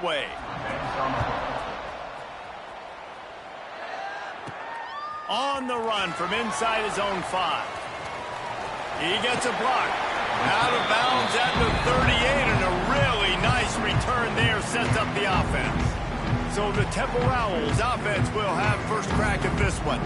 way. On the run from inside his own 5. He gets a block. Out of bounds at the 38, and a really nice return there sets up the offense. So the Temple Owls offense will have first crack at this one.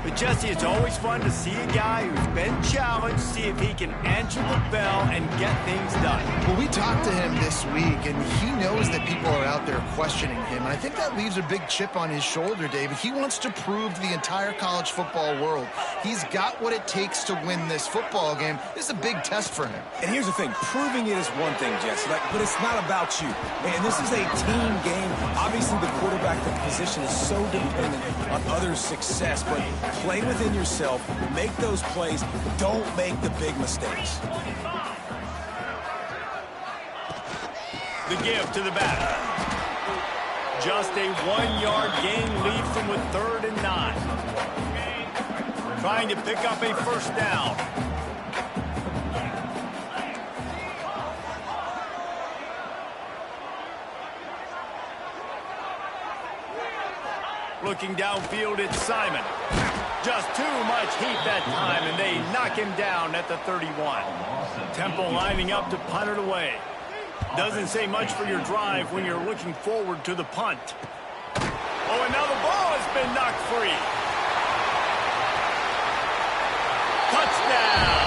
But Jesse, it's always fun to see a guy who's been challenged, see if he can answer the bell and get things done. Well, we talked to him this week, and he knows that people are out there questioning him. And I think that leaves a big chip on his shoulder, David. He wants to prove to the entire college football world he's got what it takes to win this football game. This is a big test for him. And here's the thing. Proving it is one thing, Jesse, but it's not about you. And this is a team game. Obviously, the quarterback position is so dependent on others' success, but play within yourself, make those plays, don't make the big mistakes. The give to the back. Just a 1-yard gain lead from with 3rd and 9. Trying to pick up a first down. Looking downfield, it's Simon. Just too much heat that time, and they knock him down at the 31. Temple lining up to punt it away. Doesn't say much for your drive when you're looking forward to the punt. Oh, and now the ball has been knocked free. Touchdown!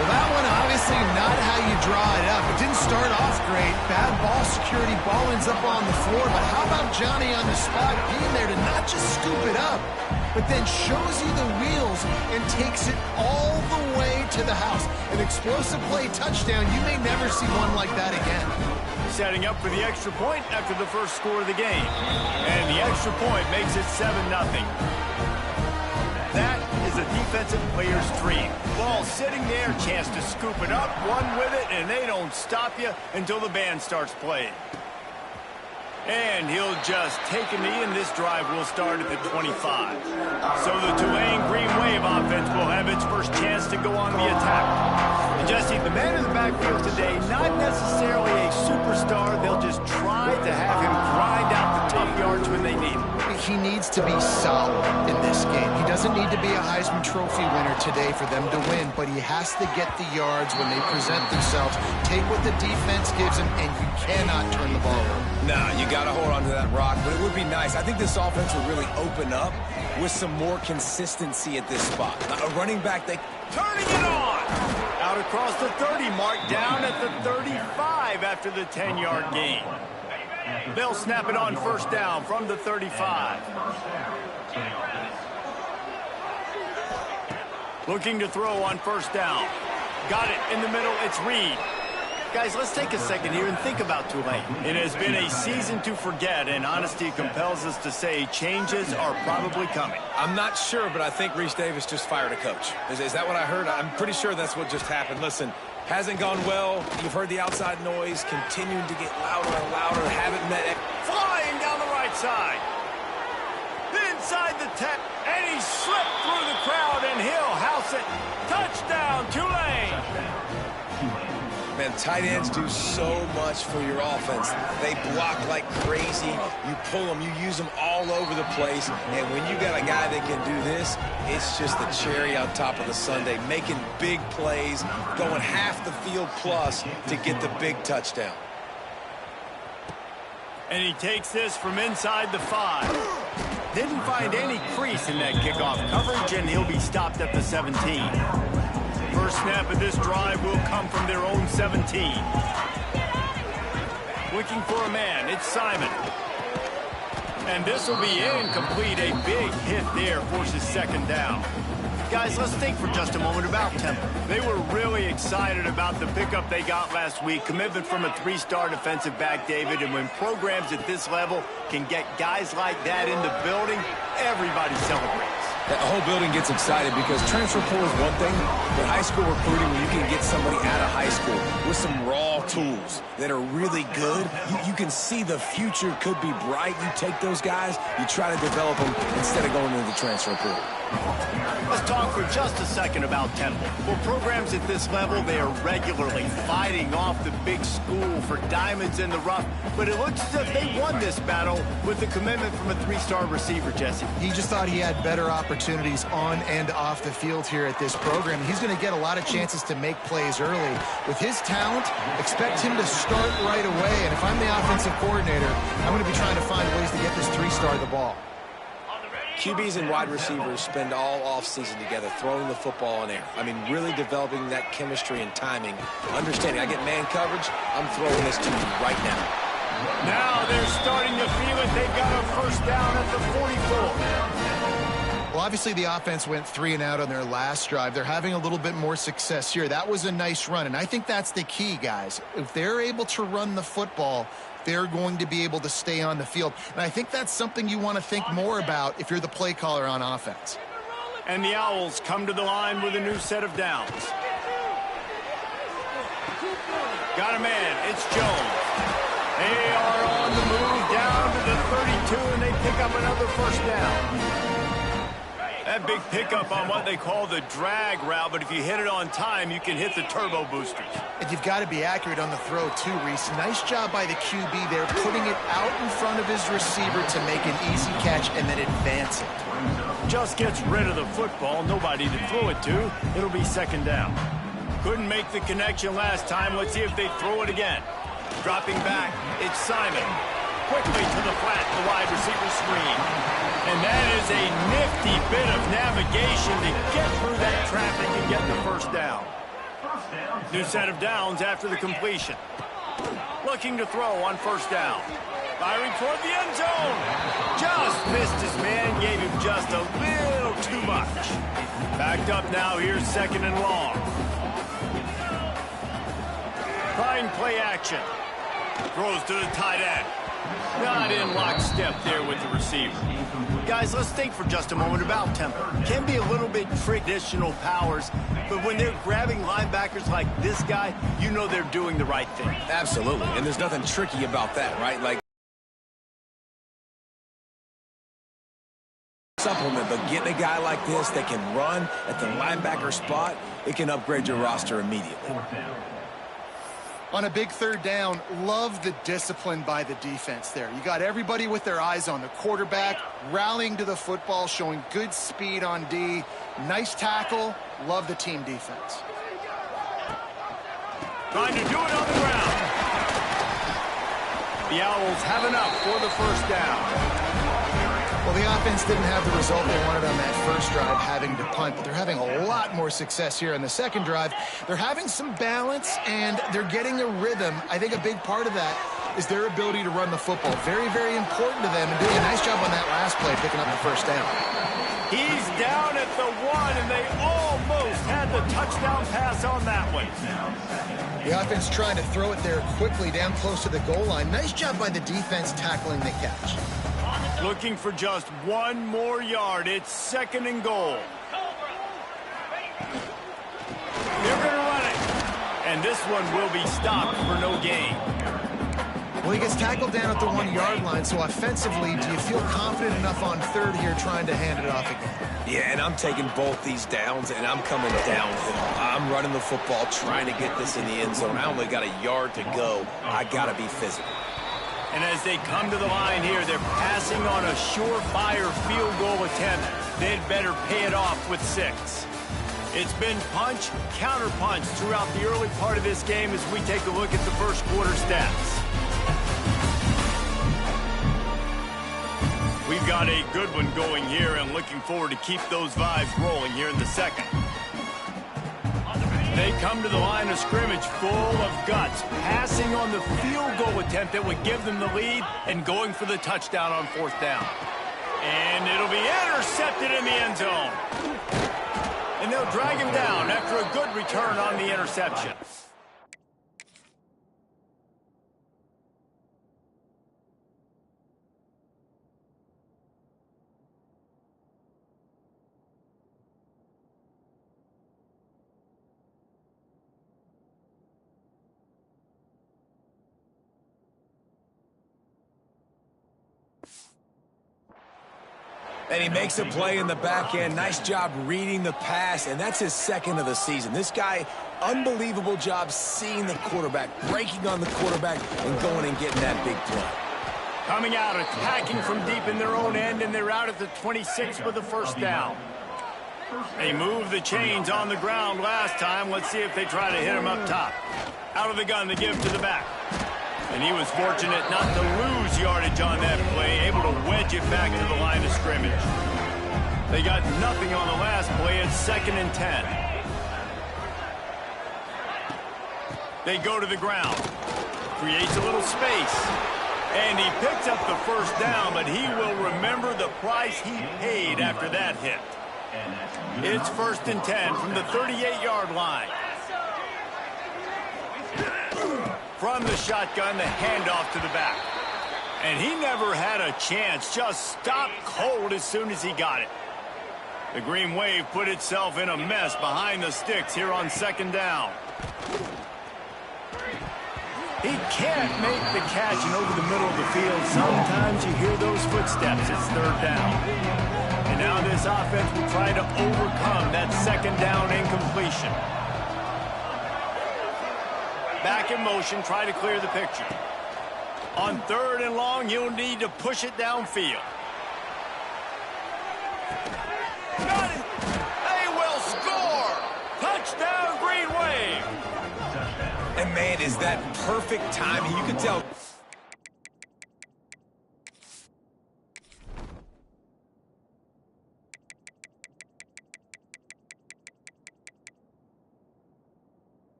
Well, that one obviously not how you draw it up. It didn't start off great. Bad ball security, ball ends up on the floor. But how about Johnny on the spot being there to not just scoop it up, but then shows you the wheels and takes it all the way to the house. An explosive play touchdown. You may never see one like that again. Setting up for the extra point after the first score of the game. And the extra point makes it 7-0. That is a defensive player's dream. Ball sitting there, chance to scoop it up, run with it, and they don't stop you until the band starts playing. And he'll just take a knee, and this drive will start at the 25. So the Tulane Green Wave offense will have its first chance to go on the attack. And Jesse, the man in the backfield today, not necessarily a superstar. They'll just try to have him grind out the tough yards when they need him. He needs to be solid in this game. He doesn't need to be a Heisman Trophy winner today for them to win, but he has to get the yards when they present themselves. Take what the defense gives him, and you cannot turn the ball over. Nah, you got to hold on to that rock, but it would be nice. I think this offense will really open up with some more consistency at this spot. A running back, they turning it on. Out across the 30 mark, down at the 35 after the 10-yard gain. They'll snap it on first down from the 35. Looking to throw on first down. Got it in the middle. It's Reed. Guys, let's take a second here and think about Tulane. It has been a season to forget, and honesty compels us to say changes are probably coming. I'm not sure, but I think Reese Davis just fired a coach. Is that what I heard? I'm pretty sure that's what just happened. Listen, hasn't gone well. You've heard the outside noise continuing to get louder and louder. Haven't met it. Flying down the right side. Inside the 10, and he slipped through the crowd, and he'll house it. Touchdown, Tulane. Man, tight ends do so much for your offense. They block like crazy. You pull them, you use them all over the place. And when you got a guy that can do this, it's just the cherry on top of the sundae, making big plays, going half the field plus to get the big touchdown. And he takes this from inside the 5. Didn't find any crease in that kickoff coverage, and he'll be stopped at the 17. First snap of this drive will come from their own 17. Looking for a man, it's Simon. And this will be incomplete. A big hit there forces second down. Guys, let's think for just a moment about Temple. They were really excited about the pickup they got last week. Commitment from a 3-star defensive back, David. And when programs at this level can get guys like that in the building, everybody celebrates. The whole building gets excited because transfer portal is one thing, but high school recruiting, when you can get somebody out of high school with some raw tools that are really good, you can see the future could be bright. You take those guys, you try to develop them instead of going into the transfer portal. Let's talk for just a second about Temple. For programs at this level, they are regularly fighting off the big school for diamonds in the rough, but it looks as if they won this battle with the commitment from a three-star receiver, Jesse. He just thought he had better opportunities on and off the field here at this program. He's going to get a lot of chances to make plays early. With his talent, expect him to start right away, and if I'm the offensive coordinator, I'm going to be trying to find ways to get this three-star the ball. QBs and wide receivers spend all offseason together throwing the football in air. I mean, really developing that chemistry and timing. Understanding, I get man coverage, I'm throwing this to you right now. Now they're starting to feel it. They've got a first down at the 44. Well, obviously the offense went 3 and out on their last drive. They're having a little bit more success here. That was a nice run, and I think that's the key, guys. If they're able to run the football, they're going to be able to stay on the field. And I think that's something you want to think more about if you're the play caller on offense. And the Owls come to the line with a new set of downs. Got a man. It's Jones. They are on the move down to the 32, and they pick up another first down. That big pickup on what they call the drag route, but if you hit it on time, you can hit the turbo boosters. And you've got to be accurate on the throw, too, Reese. Nice job by the QB there, putting it out in front of his receiver to make an easy catch and then advance it. Just gets rid of the football, nobody to throw it to. It'll be second down. Couldn't make the connection last time. Let's see if they throw it again. Dropping back, it's Simon. Quickly to the flat, the wide receiver screen. And that is a nifty bit of navigation to get through that traffic and get the first down. New set of downs after the completion. Looking to throw on first down. Firing toward the end zone. Just missed his man, gave him just a little too much. Backed up now, here's second and long. Trying play action. Throws to the tight end. Not in lockstep there with the receiver. Guys, let's think for just a moment about Temple. Can be a little bit traditional powers, but when they're grabbing linebackers like this guy, you know they're doing the right thing. Absolutely, and there's nothing tricky about that, right? Like supplement, but getting a guy like this that can run at the linebacker spot, it can upgrade your roster immediately. On a big third down, love the discipline by the defense there. You got everybody with their eyes on the quarterback, rallying to the football, showing good speed on D. Nice tackle. Love the team defense. Trying to do it on the ground. The Owls have enough for the first down. Well, the offense didn't have the result they wanted on that first drive, having to punt, but they're having a lot more success here on the second drive. They're having some balance, and they're getting a rhythm. I think a big part of that is their ability to run the football. Very, very important to them, and doing a nice job on that last play, picking up the first down. He's down at the 1, and they almost had the touchdown pass on that one. The offense trying to throw it there quickly down close to the goal line. Nice job by the defense tackling the catch. Looking for just one more yard. It's second and goal. They're going to run it. And this one will be stopped for no gain. Well, he gets tackled down at the 1 yard line, so offensively, do you feel confident enough on third here trying to hand it off again? Yeah, and I'm taking both these downs, and I'm coming downhill. I'm running the football, trying to get this in the end zone. I only got a yard to go. I got to be physical. And as they come to the line here, they're passing on a surefire field goal attempt. They'd better pay it off with 6. It's been punch, counter punch throughout the early part of this game as we take a look at the first quarter stats. We've got a good one going here and looking forward to keep those vibes rolling here in the second. They come to the line of scrimmage full of guts, passing on the field goal attempt that would give them the lead and going for the touchdown on fourth down. And it'll be intercepted in the end zone. And they'll drag him down after a good return on the interception. And he makes a play in the back end. Nice job reading the pass, and that's his second of the season. This guy, unbelievable job seeing the quarterback, breaking on the quarterback, and going and getting that big play. Coming out, attacking from deep in their own end, and they're out at the 26 with the first down. They moved the chains on the ground last time. Let's see if they try to hit him up top. Out of the gun, they give to the back. And he was fortunate not to lose yardage on that play, able to wedge it back to the line of scrimmage. They got nothing on the last play. It's 2nd and 10. They go to the ground. Creates a little space. And he picks up the first down, but he will remember the price he paid after that hit. It's 1st and 10 from the 38-yard line. From the shotgun, the handoff to the back. And he never had a chance, just stopped cold as soon as he got it. The Green Wave put itself in a mess behind the sticks here on 2nd down. He can't make the catch and over the middle of the field. Sometimes you hear those footsteps. It's 3rd down. And now this offense will try to overcome that 2nd down incompletion. Back in motion, try to clear the picture. On 3rd and long, you'll need to push it downfield. Got it! They will score! Touchdown, Green Wave! And man, is that perfect timing. You can tell.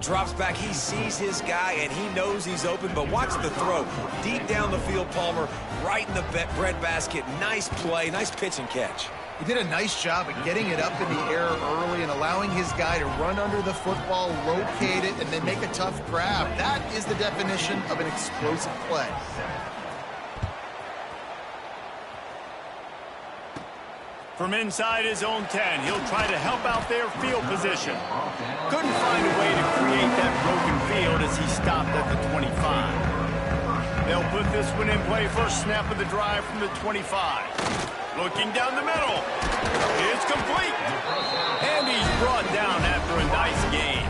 Drops back, he sees his guy, and he knows he's open, but watch the throw. Deep down the field, Palmer, right in the breadbasket. Nice play, nice pitch and catch. He did a nice job of getting it up in the air early and allowing his guy to run under the football, locate it, and then make a tough grab. That is the definition of an explosive play. From inside his own 10, he'll try to help out their field position. Couldn't find a way to create that broken field as he stopped at the 25. They'll put this one in play first snap of the drive from the 25. Looking down the middle. It's complete. And he's brought down after a nice gain.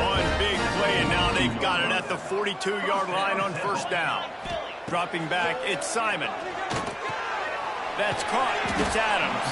One big play, and now they've got it at the 42-yard line on 1st down. Dropping back, it's Simon. That's caught. It's Adams.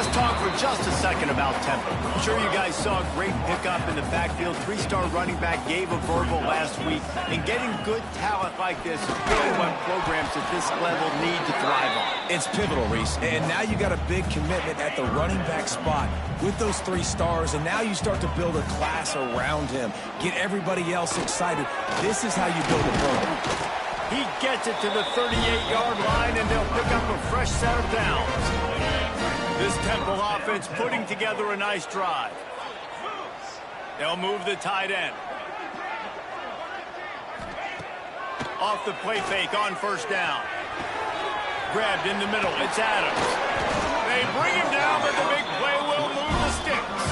Let's talk for just a second about tempo. I'm sure you guys saw a great pickup in the backfield. 3-star running back gave a verbal last week. And getting good talent like this is really what programs at this level need to thrive on. It's pivotal, Reese. And now you got a big commitment at the running back spot with those 3 stars. And now you start to build a class around him. Get everybody else excited. This is how you build a program. He gets it to the 38-yard line, and they'll pick up a fresh set of downs. This Temple offense putting together a nice drive. They'll move the tight end. Off the play fake on 1st down. Grabbed in the middle. It's Adams. They bring him down, but the big play will move the sticks.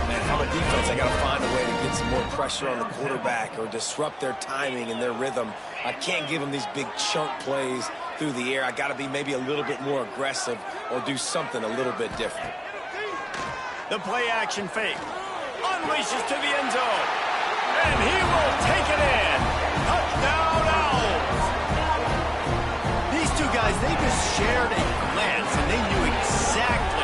Man, how a defense, I got to find a way to get some more pressure on the quarterback or disrupt their timing and their rhythm. I can't give them these big chunk plays through the air. I got to be maybe a little bit more aggressive or do something a little bit different. The play action fake. Unleashes to the end zone. And he will take it in. Touchdown Owls. These two guys, they just shared a glance, and they knew exactly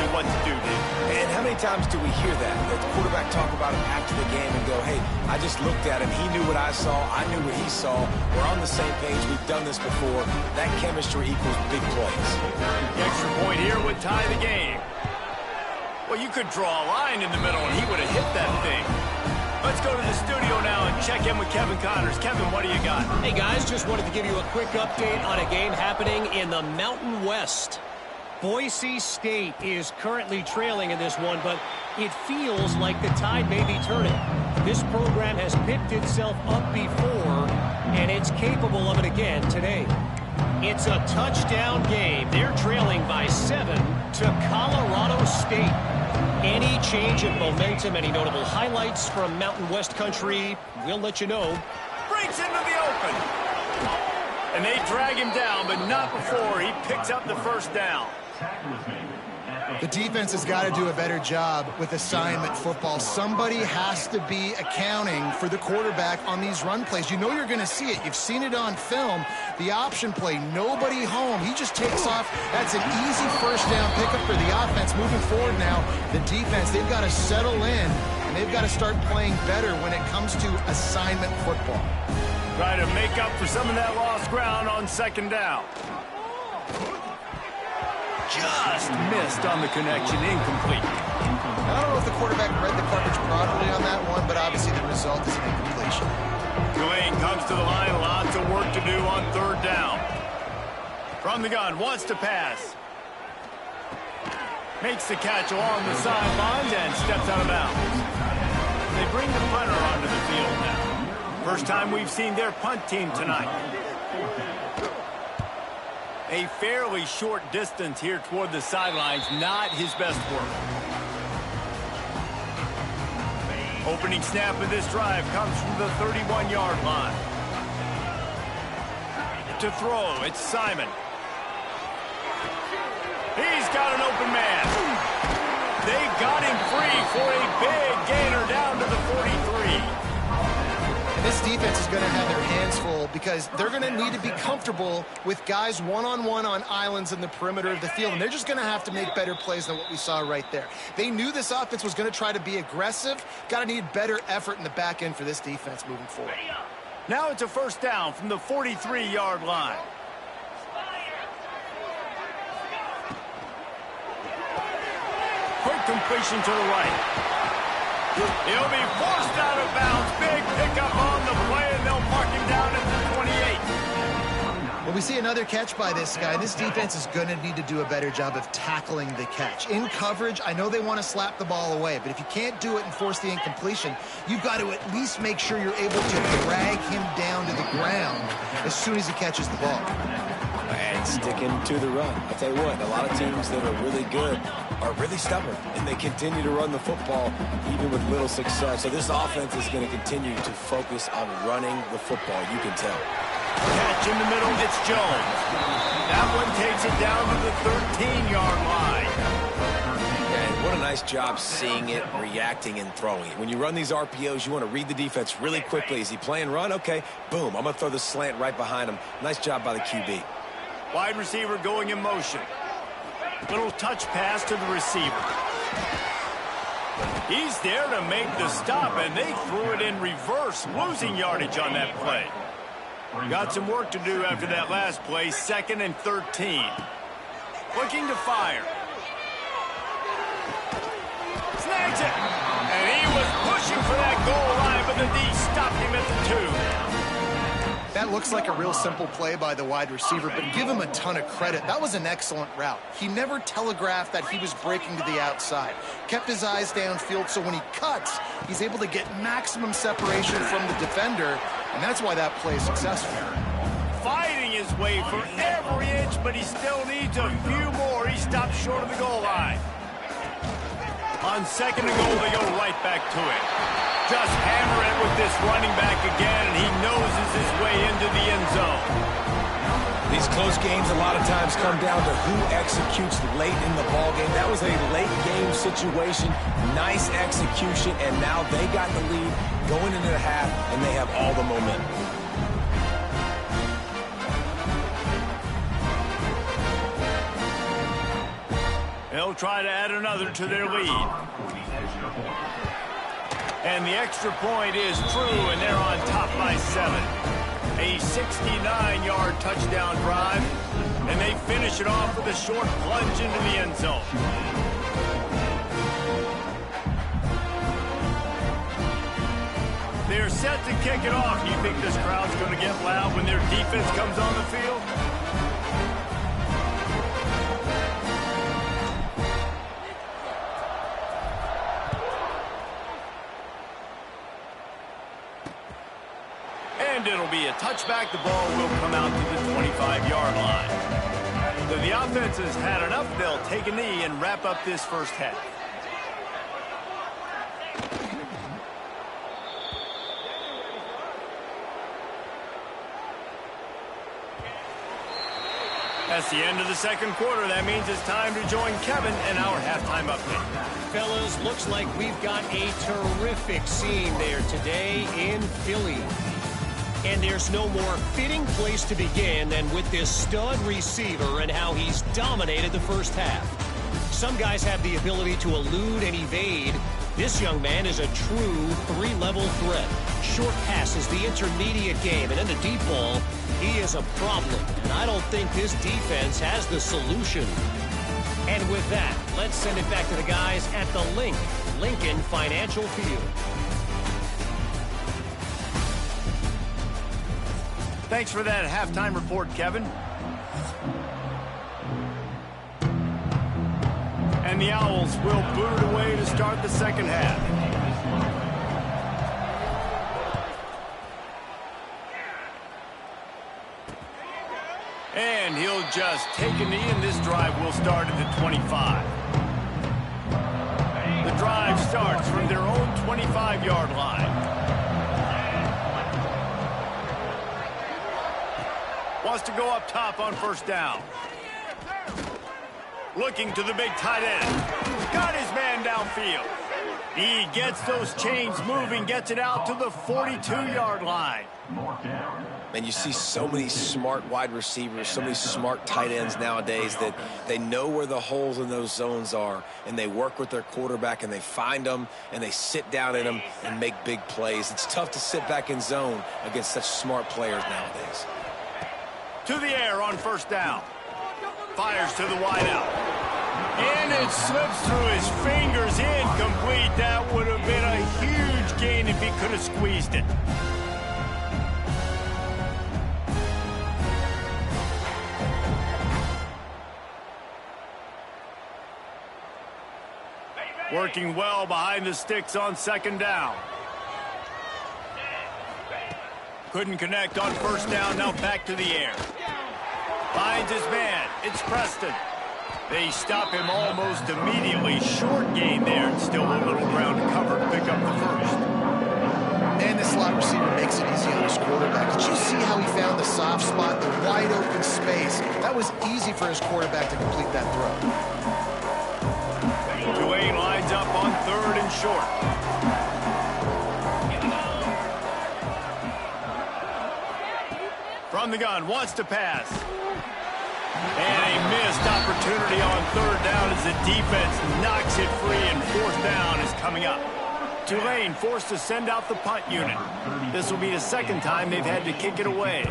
what to do, dude. And how many times do we hear that? The quarterback talk about him after the game and go, hey, I just looked at him. He knew what I saw. I knew what he saw. We're on the same page. We've done this before. That chemistry equals big plays. The extra point here would tie the game. Well, you could draw a line in the middle, and he would have hit that thing. Let's go to the studio now and check in with Kevin Connors. Kevin, what do you got? Hey, guys, just wanted to give you a quick update on a game happening in the Mountain West. Boise State is currently trailing in this one, but it feels like the tide may be turning. This program has picked itself up before, and it's capable of it again today. It's a touchdown game. They're trailing by 7 to Colorado State. Any change in momentum, any notable highlights from Mountain West country, we'll let you know. Breaks into the open. And they drag him down, but not before he picks up the first down. The defense has got to do a better job with assignment football. Somebody has to be accounting for the quarterback on these run plays. You know you're going to see it. You've seen it on film. The option play, nobody home. He just takes off. That's an easy first down pickup for the offense. Moving forward now, the defense, they've got to settle in, and they've got to start playing better when it comes to assignment football. Try to make up for some of that lost ground on second down. Just missed on the connection, incomplete. I don't know if the quarterback read the coverage properly on that one, but obviously the result is an incompletion. Tulane comes to the line, lots of work to do on third down. From the gun, wants to pass. Makes the catch along the sidelines and steps out of bounds. They bring the punter onto the field now. First time we've seen their punt team tonight. A fairly short distance here toward the sidelines, not his best work. Opening snap of this drive comes from the 31-yard line. To throw, it's Simon. He's got an open man. They got him free for a big gainer down to the 43. This defense is going to have their hands full because they're going to need to be comfortable with guys one-on-one on islands in the perimeter of the field, and they're just going to have to make better plays than what we saw right there. They knew this offense was going to try to be aggressive. Got to need better effort in the back end for this defense moving forward. Now it's a first down from the 43-yard line. Quick completion to the right. He'll be forced out of bounds. Big pickup on the play, and they'll mark him down at the 28. Well, we see another catch by this guy. This defense is going to need to do a better job of tackling the catch. In coverage, I know they want to slap the ball away, but if you can't do it and force the incompletion, you've got to at least make sure you're able to drag him down to the ground as soon as he catches the ball. And sticking to the run. I'll tell you what, a lot of teams that are really good are really stubborn, and they continue to run the football even with little success. So this offense is going to continue to focus on running the football, you can tell. Catch in the middle, it's Jones. That one takes it down to the 13-yard line. And what a nice job seeing it, reacting, and throwing it. When you run these RPOs, you want to read the defense really quickly. Is he playing run? Okay, boom, I'm going to throw the slant right behind him. Nice job by the QB. Wide receiver going in motion. Little touch pass to the receiver. He's there to make the stop, and they threw it in reverse, losing yardage on that play. Got some work to do after that last play, 2nd and 13. Looking to fire. Snags it. And he was pushing for that goal line, but the D stopped him at the 2. That looks like a real simple play by the wide receiver, but give him a ton of credit. That was an excellent route. He never telegraphed that he was breaking to the outside. Kept his eyes downfield, so when he cuts, he's able to get maximum separation from the defender, and that's why that play is successful. Fighting his way for every inch, but he still needs a few more. He stopped short of the goal line. On 2nd and goal, they go right back to it. Just hammer it with this running back again, and he noses his way into the end zone. These close games a lot of times come down to who executes late in the ball game. That was a late game situation. Nice execution, and now they got the lead going into the half, and they have all the momentum. They'll try to add another to their lead. And the extra point is true, and they're on top by 7. A 69-yard touchdown drive, and they finish it off with a short plunge into the end zone. They're set to kick it off. Do you think this crowd's going to get loud when their defense comes on the field? And it'll be a touchback. The ball will come out to the 25-yard line. So the offense has had enough. They'll take a knee and wrap up this first half. That's the end of the second quarter. That means it's time to join Kevin and our halftime update. Fellas, looks like we've got a terrific scene there today in Philly. And there's no more fitting place to begin than with this stud receiver and how he's dominated the first half. Some guys have the ability to elude and evade. This young man is a true three-level threat. Short passes, the intermediate game, and in the deep ball, he is a problem. And I don't think this defense has the solution. And with that, let's send it back to the guys at the Lincoln Financial Field. Thanks for that halftime report, Kevin. And the Owls will boot it away to start the second half. And he'll just take a knee, and this drive will start at the 25. The drive starts from their own 25-yard line. Wants to go up top on first down. Looking to the big tight end. Got his man downfield. He gets those chains moving, gets it out to the 42-yard line. And you see so many smart wide receivers, so many smart tight ends nowadays that they know where the holes in those zones are, and they work with their quarterback, and they find them, and they sit down in them and make big plays. It's tough to sit back in zone against such smart players nowadays. To the air on first down. Fires to the wideout. And it slips through his fingers, incomplete. That would have been a huge gain if he could have squeezed it. Working well behind the sticks on second down. Couldn't connect on first down. Now back to the air. Finds his man. It's Preston. They stop him almost immediately. Short gain there. And still a little ground to cover to pick up the first. Man, this slot receiver makes it easy on his quarterback. Did you see how he found the soft spot, the wide open space? That was easy for his quarterback to complete that throw. Tulane lines up on third and short. From the gun, wants to pass. And a missed opportunity on third down as the defense knocks it free, and fourth down is coming up. Tulane forced to send out the punt unit. This will be the second time they've had to kick it away.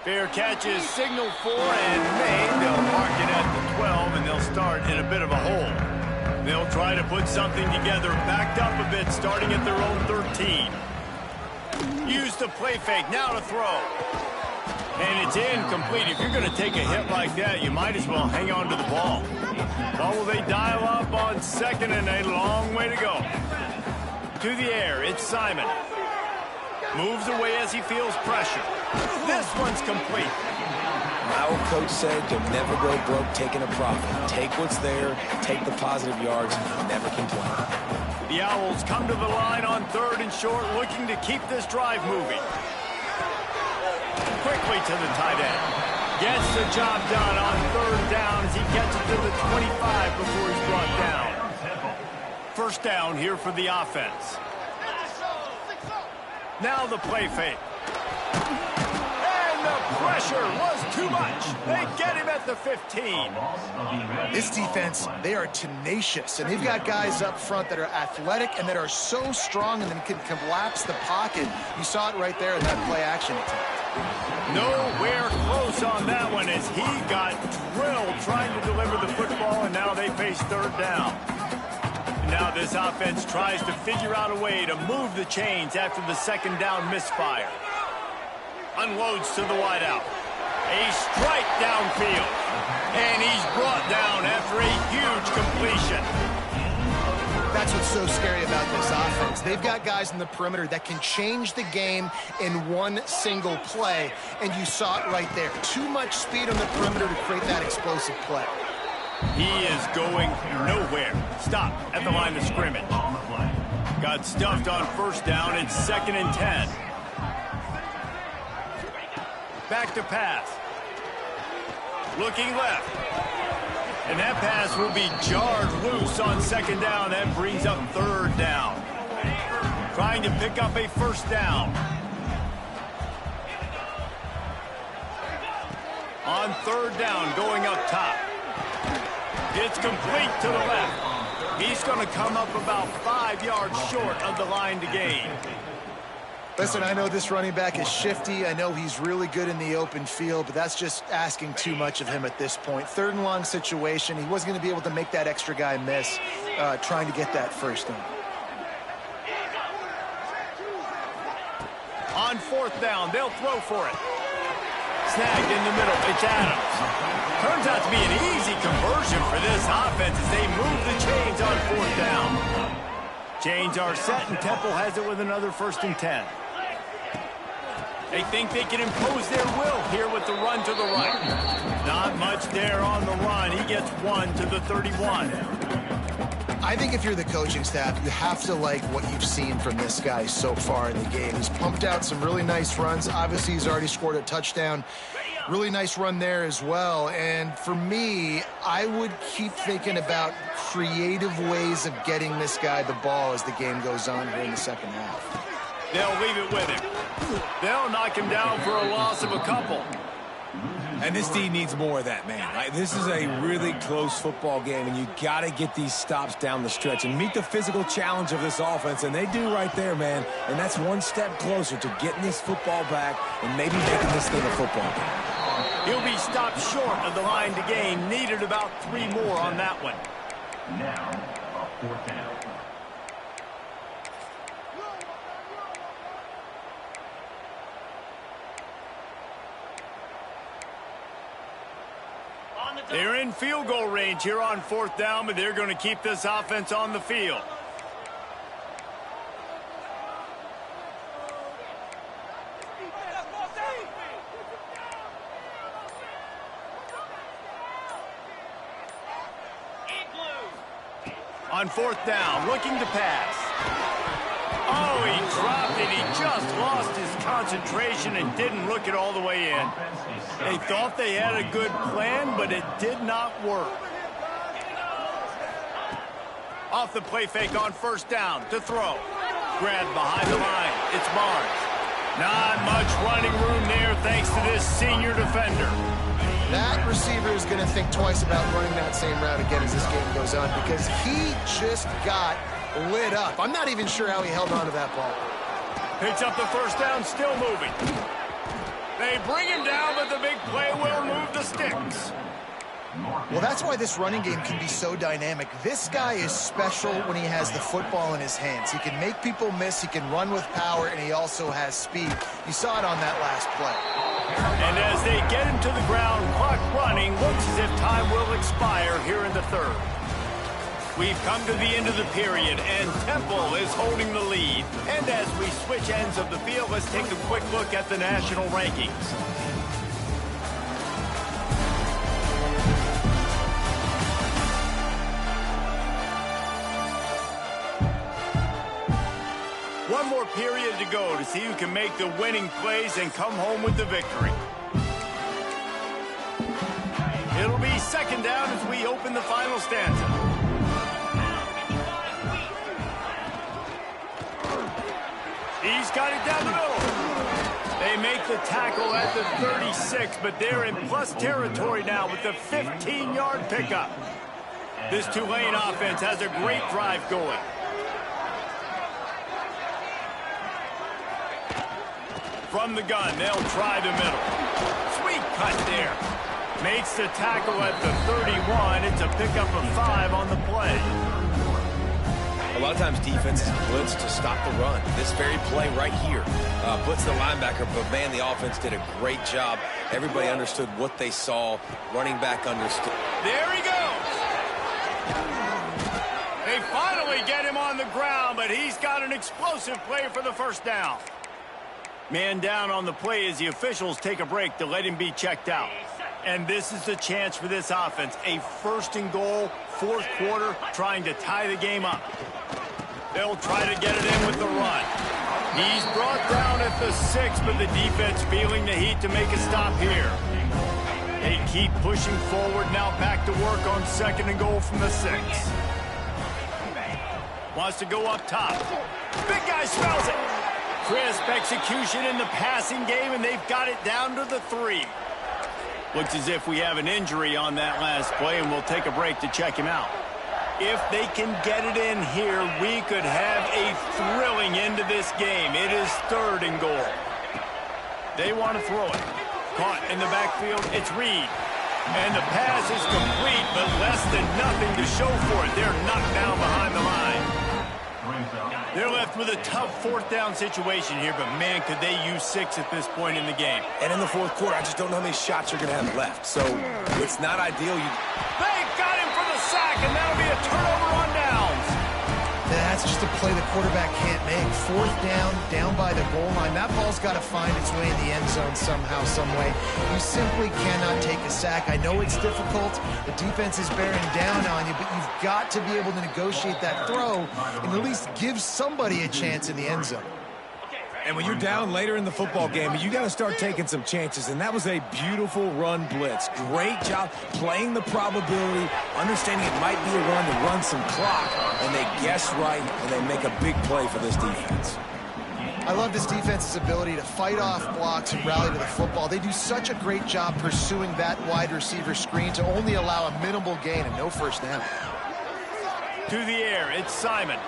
Fair catch is signaled for and made. They'll mark it at the 12, and they'll start in a bit of a hole. They'll try to put something together, backed up a bit, starting at their own 13. Use the play fake, now to throw. And it's incomplete. If you're going to take a hit like that, you might as well hang on to the ball. Well, will they dial up on second, and a long way to go. To the air, it's Simon. Moves away as he feels pressure. This one's complete. My old coach said you'll never go broke taking a profit. Take what's there, take the positive yards, and never complain. The Owls come to the line on third and short, looking to keep this drive moving. Quickly to the tight end. Gets the job done on third down as he gets it to the 25 before he's brought down. First down here for the offense. Now the play fake. And the pressure was too much. They get him at the 15. This defense, they are tenacious, and they've got guys up front that are athletic and that are so strong and then can collapse the pocket. You saw it right there in that play action attempt. Nowhere close on that one as he got drilled trying to deliver the football, and now they face third down. Now this offense tries to figure out a way to move the chains after the second down misfire. Unloads to the wideout. A strike downfield. And he's brought down after a huge completion. That's what's so scary about this offense. offense. They've got guys in the perimeter that can change the game in one single play, and you saw it right there. Too much speed on the perimeter to create that explosive play. He is going nowhere. Stop at the line of scrimmage. Got stuffed on first down. It's 2nd and 10. Back to pass. Looking left. And that pass will be jarred loose on 2nd down. That brings up 3rd down. Trying to pick up a first down. On 3rd down, going up top. It's complete to the left. He's going to come up about 5 yards short of the line to gain. Listen, I know this running back is shifty. I know he's really good in the open field, but that's just asking too much of him at this point. 3rd and long situation. He wasn't going to be able to make that extra guy miss trying to get that first down. On 4th down, they'll throw for it. Snagged in the middle. It's Adams. Turns out to be an easy conversion for this offense as they move the chains on 4th down. Chains are set, and Temple has it with another 1st and 10. They think they can impose their will here with the run to the right. Not much there on the run. He gets 1 to the 31. I think if you're the coaching staff, you have to like what you've seen from this guy so far in the game. He's pumped out some really nice runs. Obviously, he's already scored a touchdown. Really nice run there as well. And for me, I would keep thinking about creative ways of getting this guy the ball as the game goes on here in the 2nd half. They'll leave it with him. They'll knock him down for a loss of a couple. And this D needs more of that, man. Right? This is a really close football game, and you got to get these stops down the stretch and meet the physical challenge of this offense, and they do right there, man. And that's one step closer to getting this football back and maybe making this thing a football game. He'll be stopped short of the line to gain. Needed about 3 more on that one. Now, a 4th down. They're in field goal range here on 4th down, but they're going to keep this offense on the field. On 4th down, looking to pass. Oh, he dropped it. He just lost his concentration and didn't look it all the way in. They thought they had a good plan, but it did not work. Off the play fake on 1st down to throw. Grabbed behind the line. It's Barnes. Not much running room there thanks to this senior defender. That receiver is going to think twice about running that same route again as this game goes on because he just got lit up. I'm not even sure how he held on to that ball. Picks up the 1st down, still moving. They bring him down, but the big play will move the sticks. Well, that's why this running game can be so dynamic. This guy is special when he has the football in his hands. He can make people miss, he can run with power, and he also has speed. You saw it on that last play. And as they get him to the ground, clock running, looks as if time will expire here in the 3rd. We've come to the end of the period, and Temple is holding the lead. And as we switch ends of the field, let's take a quick look at the national rankings. One more period to go to see who can make the winning plays and come home with the victory. It'll be 2nd down as we open the final stanza. He's got it down the middle. They make the tackle at the 36, but they're in plus territory now with the 15-yard pickup. This Tulane offense has a great drive going. From the gun, they'll try the middle. Sweet cut there. Makes the tackle at the 31. It's a pickup of 5 on the play. A lot of times defenses blitz to stop the run. This very play right here blitz the linebacker, but man, the offense did a great job. Everybody understood what they saw. Running back understood. There he goes. They finally get him on the the ground, but he's got an explosive play for the first down. Man down on the play as the officials take a break to let him be checked out. And this is the chance for this offense. A first and goal, fourth quarter, trying to tie the game up. They'll try to get it in with the run. He's brought down at the 6, but the defense feeling the heat to make a stop here. They keep pushing forward, now back to work on second and goal from the 6. Wants to go up top. Big guy smells it. Crisp execution in the passing game, and they've got it down to the 3. Looks as if we have an injury on that last play, and we'll take a break to check him out. If they can get it in here, we could have a thrilling end to this game. It is third and goal. They want to throw it. Caught in the backfield, it's Reed. And the pass is complete, but less than nothing to show for it. They're knocked down behind the line. They're left with a tough fourth down situation here, but man, could they use 6 at this point in the game. And in the fourth quarter, I just don't know how many shots you're going to have left. So it's not ideal. They got him for the sack, and that'll be a turnover on downs. That's just a play the quarterback can't make. Fourth down, down by the goal line. That ball's got to find its way in the end zone somehow, some way. You simply cannot take a sack. I know it's difficult. The defense is bearing down on you, but you've got to be able to negotiate that throw and at least give somebody a chance in the end zone. And when you're down later in the football game, you got to start taking some chances. And that was a beautiful run blitz. Great job playing the probability, understanding it might be a run to run some clock. And they guess right, and they make a big play for this defense. I love this defense's ability to fight off blocks and rally to the football. They do such a great job pursuing that wide receiver screen to only allow a minimal gain and no first down. To the air, it's Simon.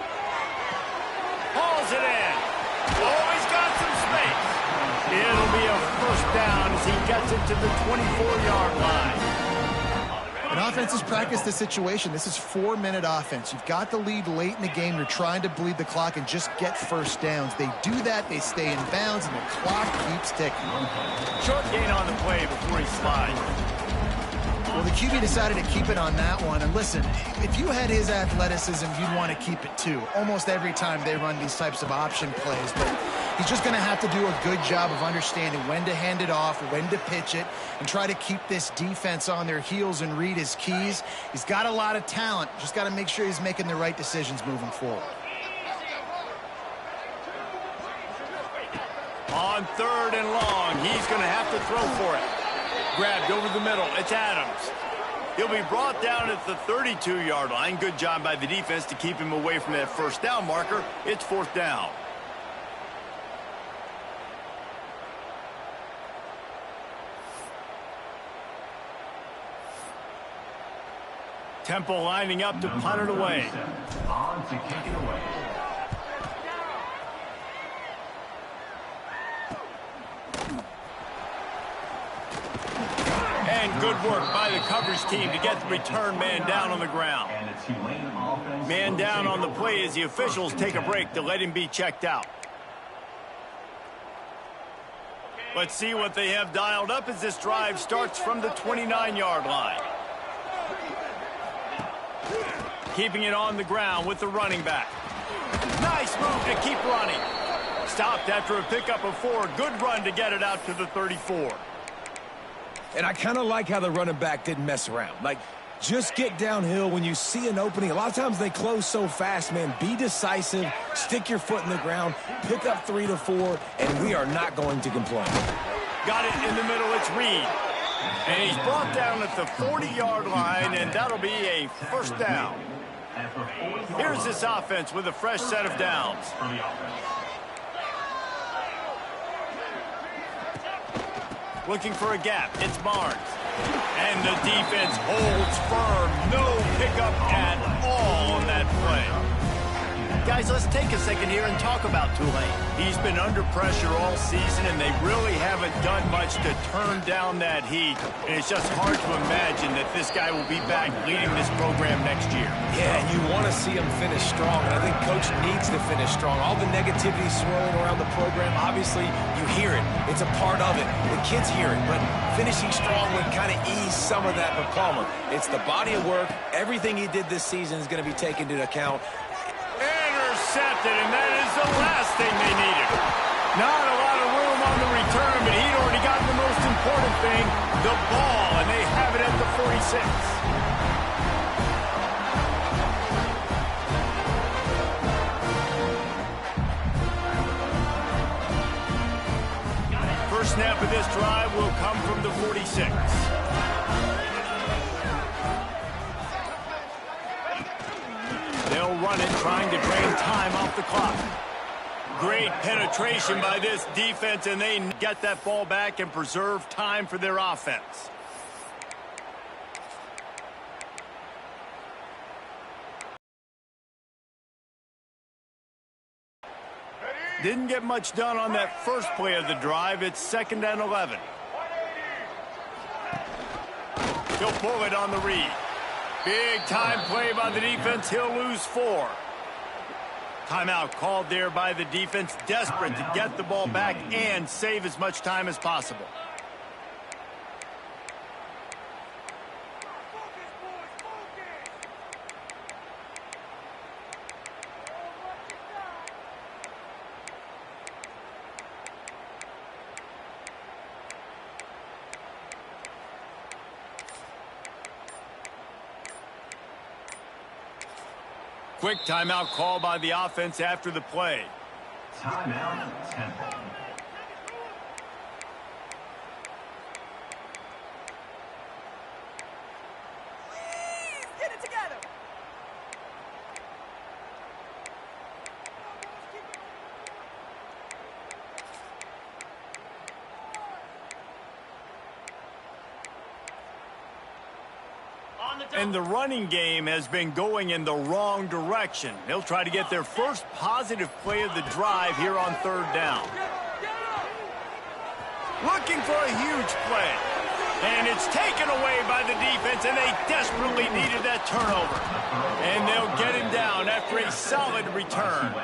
Hauls it in. Oh, he's got some space. It'll be a first down as he gets it to the 24-yard line. And offenses practice the situation. This is 4-minute offense. You've got the lead late in the game. You're trying to bleed the clock and just get first downs. They do that, they stay in bounds, and the clock keeps ticking. Short gain on the play before he slides. Well, the QB decided to keep it on that one. And listen, if you had his athleticism, you'd want to keep it too. Almost every time they run these types of option plays. But he's just going to have to do a good job of understanding when to hand it off, when to pitch it, and try to keep this defense on their heels and read his keys. He's got a lot of talent. Just got to make sure he's making the right decisions moving forward. On third and long, he's going to have to throw for it. Grabbed over the middle. It's Adams. He'll be brought down at the 32-yard line. Good job by the defense to keep him away from that first down marker. It's fourth down. Temple lining up to punt it away. On to kick it away. And good work by the coverage team to get the return man down on the ground. And the Tulane offense. Man down on the play as the officials take a break to let him be checked out. Let's see what they have dialed up as this drive starts from the 29-yard line. Keeping it on the ground with the running back. Nice move to keep running. Stopped after a pickup of 4. Good run to get it out to the 34. And I kind of like how the running back didn't mess around. Like, just get downhill when you see an opening. A lot of times they close so fast, man. Be decisive, stick your foot in the ground, pick up 3 to 4, and we are not going to complain. Got it in the middle, it's Reed. And he's brought down at the 40-yard line, and that'll be a first down. Here's this offense with a fresh set of downs. Looking for a gap. It's Barnes. And the defense holds firm. No pickup at all on that play. Guys, let's take a second here and talk about Tulane. He's been under pressure all season, and they really haven't done much to turn down that heat. And it's just hard to imagine that this guy will be back leading this program next year. Yeah, and you want to see him finish strong, and I think Coach needs to finish strong. All the negativity swirling around the program, obviously, you hear it. It's a part of it. The kids hear it, but finishing strong would kind of ease some of that for Palmer. It's the body of work. Everything he did this season is going to be taken into account. intercepted, and that is the last thing they needed. Not a lot of room on the return, but he'd already gotten the most important thing, the ball, and they have it at the 46. First snap of this drive will come from the 46. They'll run it, trying to drain time off the clock. Great penetration by this defense, and they get that ball back and preserve time for their offense. Didn't get much done on that first play of the drive. It's 2nd and 11. He'll pull it on the read. Big time play by the defense. He'll lose 4. Timeout called there by the defense, desperate to get the ball back and save as much time as possible. Quick timeout call by the offense after the play. Timeout, Temple. Please get it together. And the running game has been going in the wrong direction. They'll try to get their first positive play of the drive here on 3rd down. Looking for a huge play. And it's taken away by the defense, and they desperately needed that turnover. And they'll get him down after a solid return.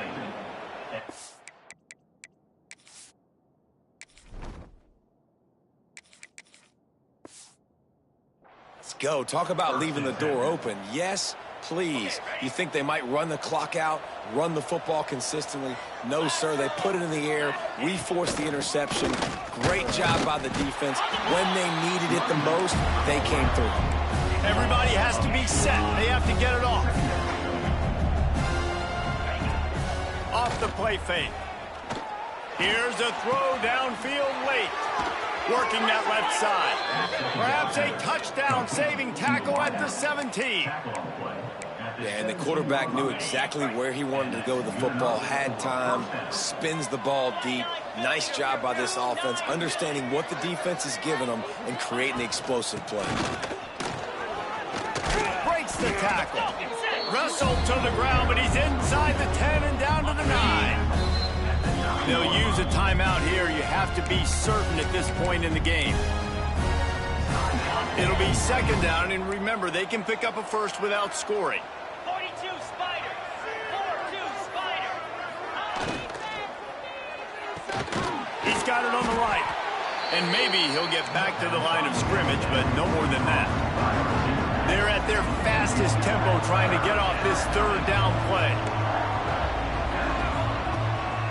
Go. Talk about leaving the door open. Yes, please. You think they might run the clock out, run the football consistently? No, sir. They put it in the air. We forced the interception. Great job by the defense. When they needed it the most, they came through. Everybody has to be set. They have to get it off. Off the play fake. Here's a throw downfield late. Working that left side. Perhaps a touchdown-saving tackle at the 17. Yeah, and the quarterback knew exactly where he wanted to go with the football, had time, spins the ball deep. Nice job by this offense, understanding what the defense is giving them and creating the explosive play. Breaks the tackle. Wrestled to the ground, but he's inside the 10 and down to the 9. They'll use a timeout here. You have to be certain at this point in the game. It'll be 2nd down, and remember, they can pick up a first without scoring. 42 Spider. 42 Spider. He's got it on the right. And maybe he'll get back to the line of scrimmage, but no more than that. They're at their fastest tempo trying to get off this 3rd down play.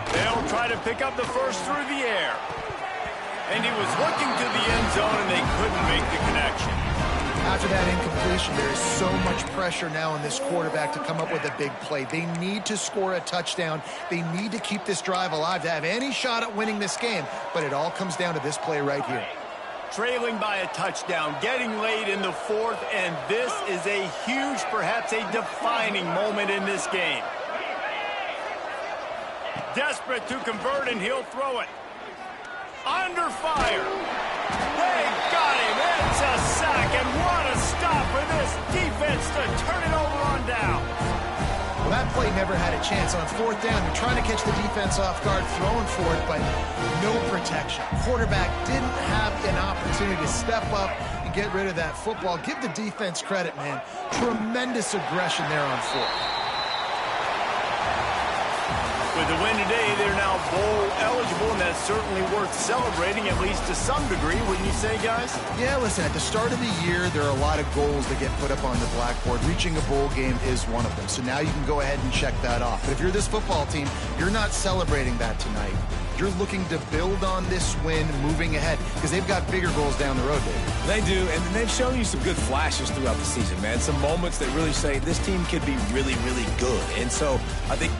They'll try to pick up the first through the air. And he was looking to the end zone, and they couldn't make the connection. After that incompletion, there is so much pressure now on this quarterback to come up with a big play. They need to score a touchdown. They need to keep this drive alive to have any shot at winning this game. But it all comes down to this play right here. Trailing by a touchdown, getting late in the 4th, and this is a huge, perhaps a defining moment in this game. Desperate to convert, and he'll throw it. Under fire. They got him. It's a sack, and what a stop for this defense to turn it over on down. Well, that play never had a chance. On 4th down, they're trying to catch the defense off guard, throwing for it, but no protection. Quarterback didn't have an opportunity to step up and get rid of that football. Give the defense credit, man. Tremendous aggression there on 4th. With the win today, they're now bowl eligible, and that's certainly worth celebrating, at least to some degree, wouldn't you say, guys? Yeah, listen, at the start of the year, there are a lot of goals that get put up on the blackboard. Reaching a bowl game is one of them. So now you can go ahead and check that off. But if you're this football team, you're not celebrating that tonight. You're looking to build on this win moving ahead because they've got bigger goals down the road, David. They do, and they've shown you some good flashes throughout the season, man. Some moments that really say this team could be really, really good. And so I think